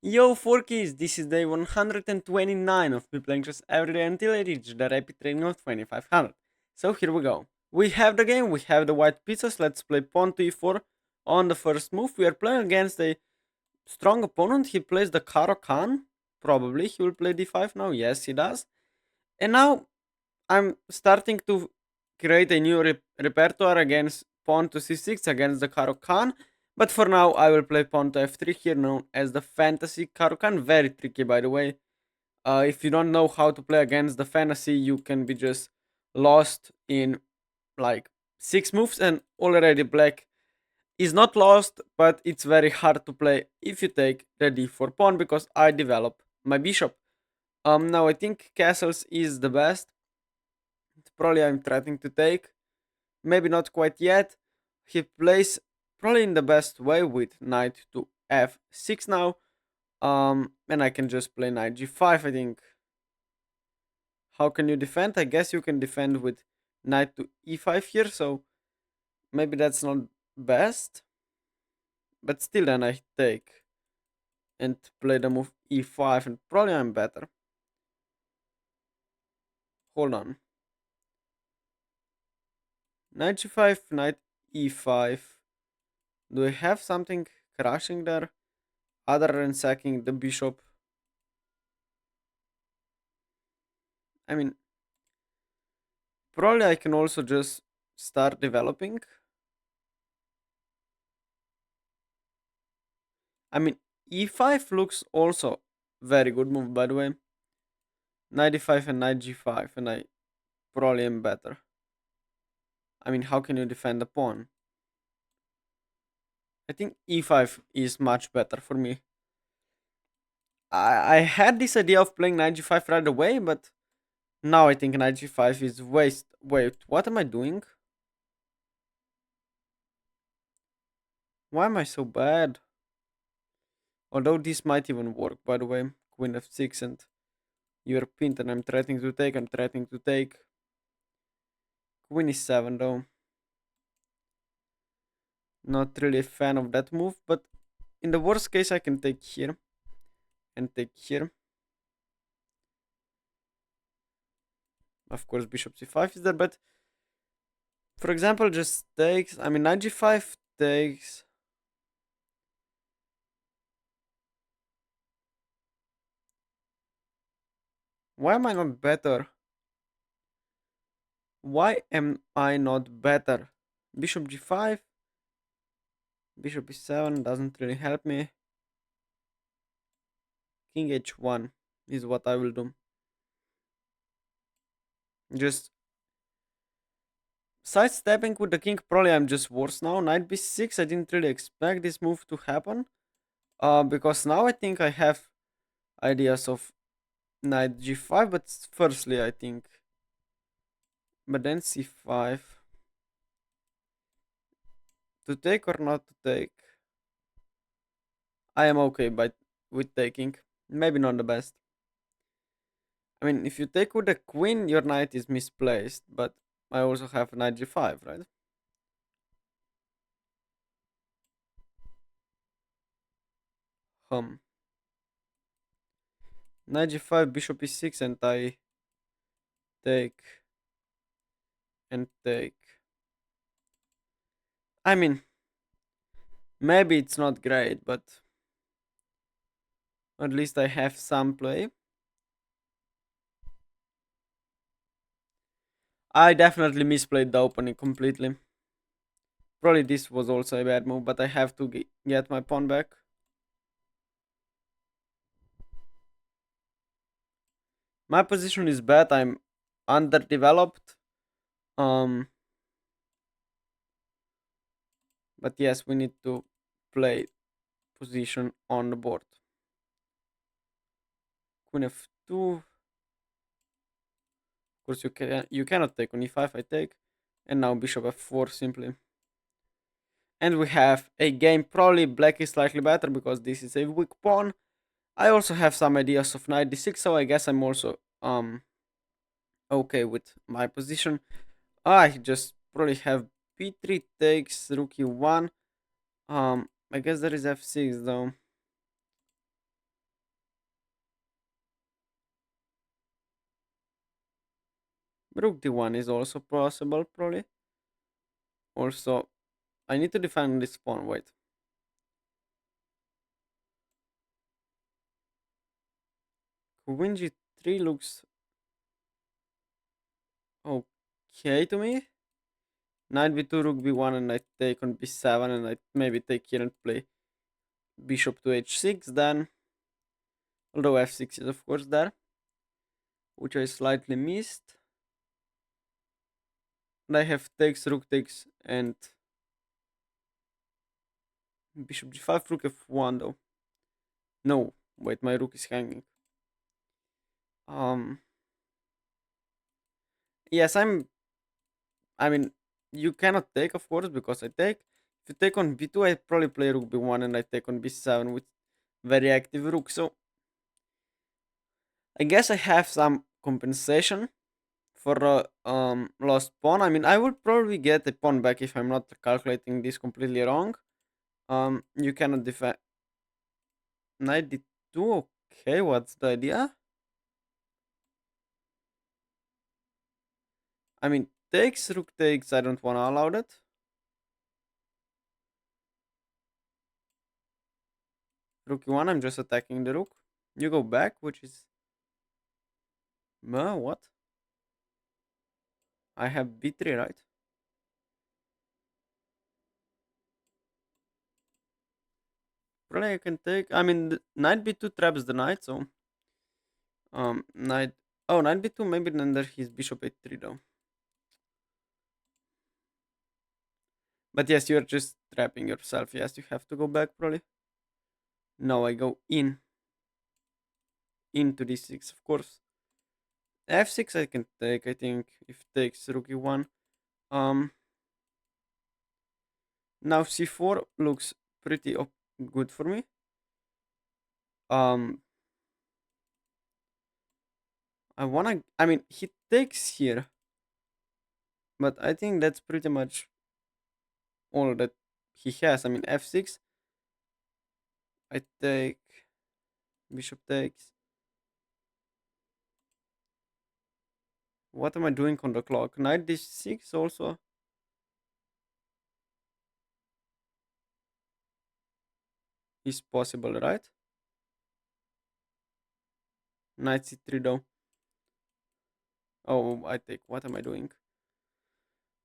Yo, Forkies, this is day 129 of me playing chess every day until I reach the rapid training of 2500. So here we go. We have the game, we have the white pieces, let's play pawn to e4 on the first move. We are playing against a strong opponent, he plays the Caro-Kann, probably he will play d5 now, yes he does. And now I'm starting to create a new repertoire against pawn to c6 against the Caro-Kann. But for now, I will play pawn to f3 here, known as the fantasy Caro-Kann. Very tricky, by the way. If you don't know how to play against the fantasy, you can be just lost in like 6 moves, and already black is not lost, but it's very hard to play if you take the d4 pawn because I develop my bishop. Now I think castles is the best. Probably I'm trying to take. Maybe not quite yet. He plays probably in the best way with knight to f6 now. And I can just play knight g5. I think. How can you defend? I guess you can defend with knight to e5 here. So maybe that's not best. But still, then I take and play the move e5, and probably I'm better. Hold on. Knight g5, knight e5. Do I have something crashing there other than sacking the bishop? I mean, probably I can also just start developing. I mean, e5 looks also very good move, by the way. Knight e5 and knight g5, and I probably am better. I mean, how can you defend the pawn? I think e5 is much better for me. I had this idea of playing knight g5 right away, but now I think knight g5 is waste. Wait, what am I doing? Why am I so bad? Although this might even work, by the way. Queen f6 and you're pinned, and I'm threatening to take. I'm threatening to take. Queen e7 though. Not really a fan of that move, but in the worst case I can take here and take here. Of course bishop c5 is there, but for example just takes, I mean knight g5 takes. Why am I not better? Why am I not better? Bishop g5, bishop e7 doesn't really help me. King h1 is what I will do. Just sidestepping with the king, probably I'm just worse now. Knight b6, I didn't really expect this move to happen. Because now I think I have ideas of knight g5, but firstly I think, but then c5. To take or not to take? I am okay with taking. Maybe not the best. I mean, if you take with the queen, your knight is misplaced, but I also have knight g5, right? Hum. Knight g5, bishop e6, and I take and take. I mean, maybe it's not great, but at least I have some play. I definitely misplayed the opening completely. Probably this was also a bad move, but I have to get my pawn back. My position is bad. I'm underdeveloped. Um, but yes, we need to play position on the board. Queen f2. Of course, you cannot take on e5. I take, and now bishop f4 simply. And we have a game. Probably black is slightly better because this is a weak pawn. I also have some ideas of knight d6, so I guess I'm also okay with my position. I just probably have b3 takes rook e1. I guess there is f6 though. Rook d1 is also possible, probably. Also, I need to defend this pawn. Wait. Queen g3 looks okay to me. Knight b2, rook b1, and I take on b7, and I maybe take here and play bishop to h6 then. Although f6 is of course there, which I slightly missed. And I have takes, rook takes, and bishop g5, rook f1 though. No, wait, my rook is hanging. Um, yes, I mean, you cannot take, of course, because I take. If you take on b2, I probably play rook b1, and I take on b7 with very active rook. So I guess I have some compensation for lost pawn. I mean, I would probably get a pawn back if I'm not calculating this completely wrong. You cannot defend knight d2. Okay, what's the idea? I mean, takes, rook takes. I don't want to allow that. Rook e1. I'm just attacking the rook. You go back, which is what? I have b3, right? Probably I can take. I mean, knight b2 traps the knight, so knight. Oh, knight b2. Maybe then there his bishop a3 though. But yes, you're just trapping yourself. Yes, you have to go back probably. No, I go into d6, of course. f6 I can take. I think if takes rook e1. Um, Now c4 looks pretty good for me. Um, I wanna. I mean, he takes here, but I think that's pretty much all that he has. I mean, f6. I take bishop takes. What am I doing on the clock? Knight d6 also is possible, right? Knight c3 though. Oh, I take. What am I doing?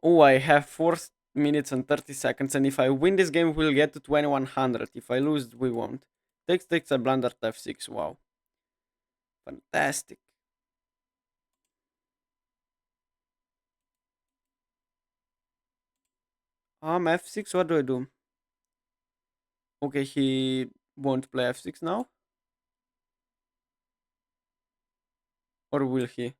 Oh, I have 4 minutes and 30 seconds, and if I win this game, we'll get to 2100. If I lose, we won't. Takes, I blundered f6. Wow. Fantastic. F6, what do I do? Okay, he won't play f6 now? Or will he?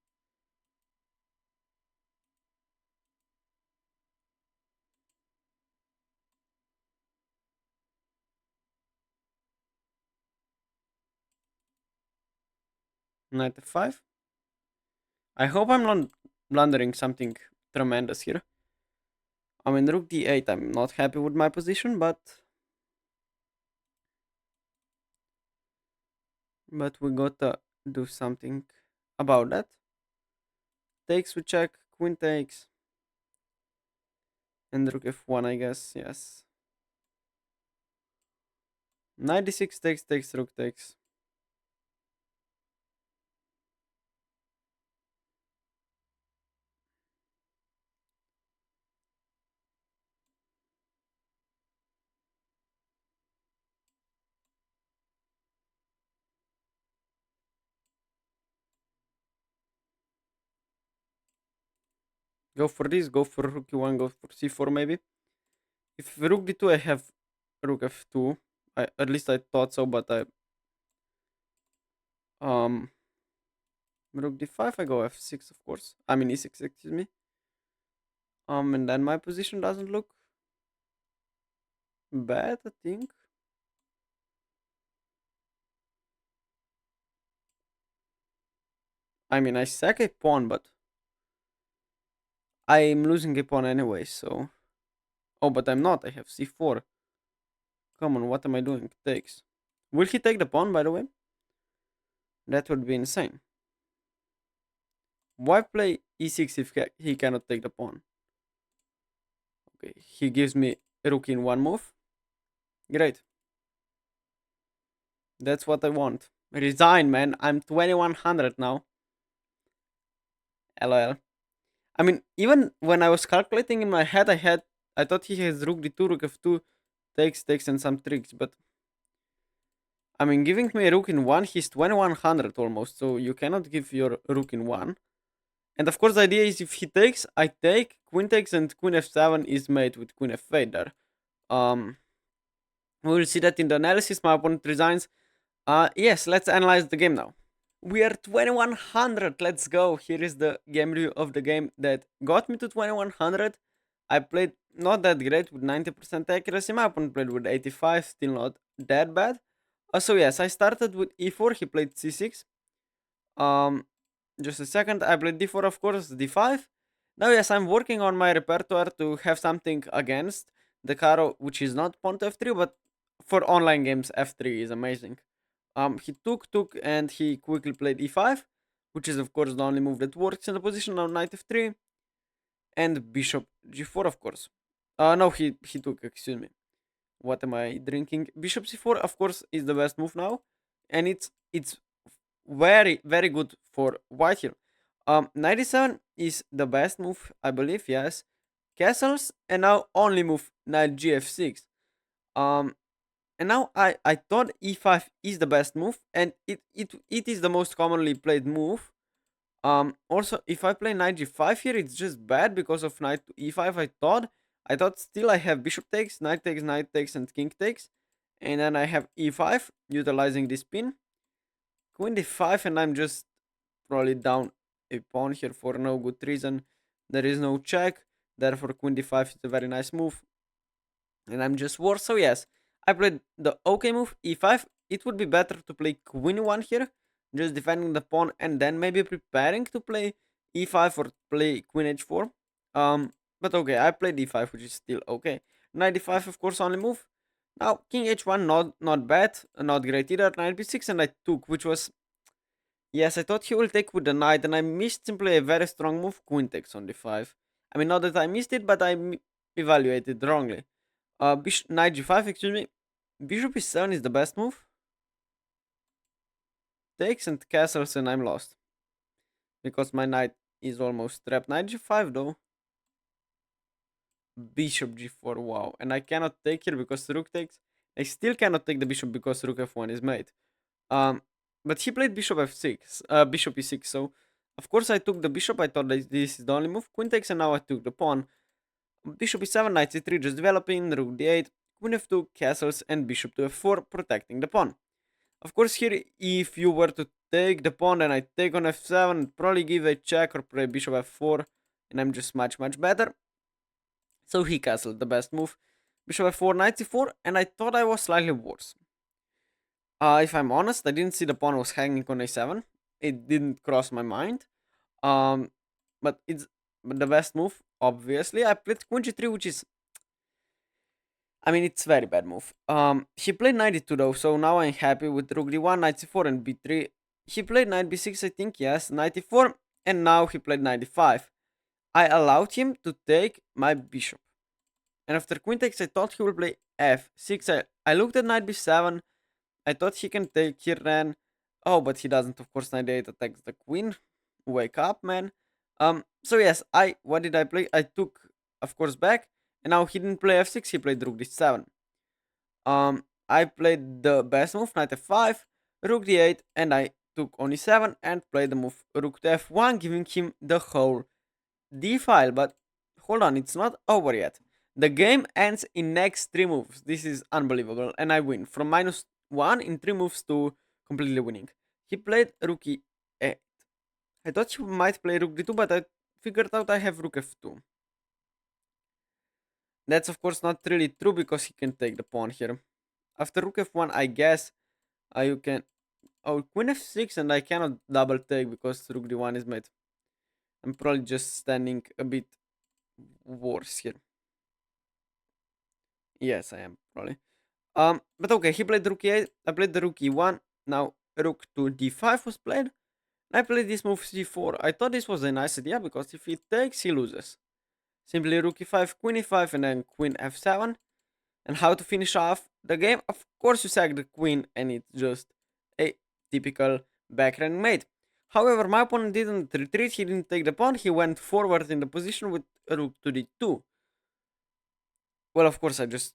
Knight f5? I hope I'm not blundering something tremendous here. I mean, rook d8, I'm not happy with my position, but we gotta do something about that. Takes, we check, queen takes, and rook f1, I guess, yes. Knight d6 takes, rook takes. Go for this, go for rook e1, go for c4 maybe. If rook d2, I have rook f2. At least I thought so, but um rook d5, I go f6, of course. I mean e6, excuse me. And then my position doesn't look bad, I think. I mean, I sack a pawn, but I'm losing a pawn anyway, so. Oh, but I'm not. I have c4. Come on, what am I doing? Takes. Will he take the pawn, by the way? That would be insane. Why play e6 if he cannot take the pawn? Okay, he gives me rook in one move. Great. That's what I want. Resign, man. I'm 2100 now. LOL. I mean, even when I was calculating in my head, I thought he has rook d2, rook f2, takes, and some tricks. But I mean, giving me a rook in one, he's 2100 almost. So you cannot give your rook in one. And of course, the idea is if he takes, I take. Queen takes and queen f7 is made with queen f8 there. Um, we will see that in the analysis. My opponent resigns. Yes, let's analyze the game now. We are 2100. Let's go. Here is the game review of the game that got me to 2100. I played not that great with 90% accuracy. My opponent played with 85, still not that bad. So yes, I started with e4. He played c6. Um, just a second. I played d4, of course, d5. Now yes, I'm working on my repertoire to have something against the Caro, which is not pawn to f3, but for online games, f3 is amazing. He took, and he quickly played e5, which is of course the only move that works in the position of knight f3, and bishop g4, of course. No, he took. Excuse me. What am I drinking? Bishop c4, of course, is the best move now, and it's very good for white here. 97 is the best move, I believe. Yes, castles, and now only move knight gf6. Um, and now I thought e5 is the best move, and it is the most commonly played move. Also, if I play knight g5 here, it's just bad because of knight to e5. I thought still I have bishop takes, knight takes, and king takes, and then I have e5 utilizing this pin, queen d5, and I'm just probably down a pawn here for no good reason. There is no check, therefore queen d5 is a very nice move, and I'm just worse. So yes, I played the okay move e5. It would be better to play queen 1 here, just defending the pawn and then maybe preparing to play e5 or play queen h4. But okay, I played e5, which is still okay. Knight d5, of course, only move. Now king h1, not bad, not great either. Knight b6, and I took, which was, yes, I thought he will take with the knight, and I missed simply a very strong move, queen takes on d5. I mean, not that I missed it, but I evaluated wrongly. Knight g5, excuse me. Bishop e7 is the best move. Takes and castles, and I'm lost. Because my knight is almost trapped. Knight g5 though. Bishop g4, wow. And I cannot take here because rook takes. I still cannot take the bishop because rook f1 is made. Um, but he played bishop f6, bishop e6, so of course I took the bishop. I thought that this is the only move. Queen takes, and now I took the pawn. Bishop e7, knight c3 just developing, rook d8, queen f2, castles, and bishop to f4, protecting the pawn. Of course, here, if you were to take the pawn and I take on f7, probably give a check or play bishop f4, and I'm just much better. So he castled the best move. Bishop f4, knight c4, and I thought I was slightly worse. If I'm honest, I didn't see the pawn was hanging on a7. It didn't cross my mind. Um, but it's the best move, obviously. I played queen g3, which is, I mean, it's very bad move. He played knight d2 though, so now I'm happy with rook d1, knight c4, and b3. He played knight b6, I think, yes, knight e4, and now he played knight d5. I allowed him to take my bishop. And after queen takes, I thought he would play f6. I looked at knight b7. I thought he can take here then. Oh, but he doesn't. Of course, knight d8 attacks the queen. Wake up, man. So yes, what did I play? I took, of course, back. And now he didn't play f6, he played rook d7. I played the best move, knight f5, rook d8, and I took on e7 and played the move rook to f1, giving him the whole d file. But hold on, it's not over yet. The game ends in next 3 moves. This is unbelievable, and I win from -1 in 3 moves to completely winning. He played rook e8. I thought he might play rook d2, but I figured out I have rook f2. That's of course not really true because he can take the pawn here. After rook f1, I guess you can. Oh, queen f6, and I cannot double take because rook d1 is made. I'm probably just standing a bit worse here. Yes, I am probably. But okay, he played rook e8. I played the rook e1. Now rook to d5 was played. I played this move c4. I thought this was a nice idea because if he takes, he loses. Simply rook e5, queen e5, and then queen f7. And how to finish off the game? Of course, you sack the queen, and it's just a typical backrank mate. However, my opponent didn't retreat, he didn't take the pawn, he went forward in the position with rook to d2. Well, of course, I just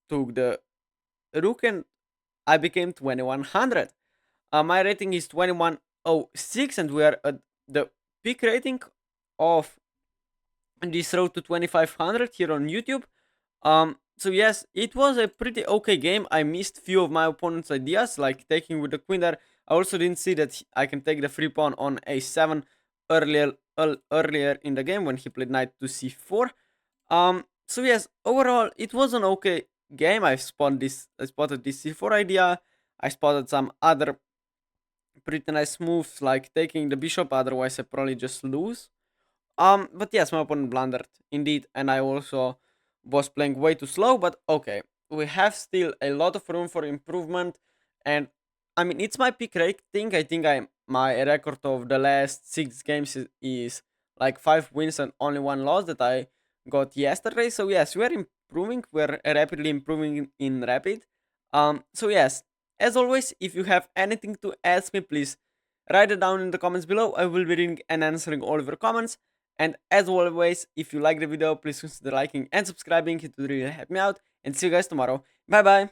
took the rook and I became 2100. My rating is 2106, and we are at the peak rating of this road to 2500 here on YouTube. So yes, it was a pretty okay game. I missed few of my opponent's ideas, like taking with the queen there. I also didn't see that I can take the free pawn on a7 earlier in the game when he played knight to c4. So yes, overall it was an okay game. I spotted this c4 idea. I spotted some other pretty nice moves like taking the bishop. Otherwise, I probably just lose. But yes, my opponent blundered indeed, and I also was playing way too slow. But okay, we have still a lot of room for improvement, and I mean it's my peak rating. I think my record of the last 6 games is like 5 wins and only 1 loss that I got yesterday. So yes, we are improving. We're rapidly improving in rapid. So yes, as always, if you have anything to ask me, please write it down in the comments below. I will be reading and answering all of your comments. And as always, if you like the video, please consider liking and subscribing. It would really help me out. And see you guys tomorrow. Bye bye.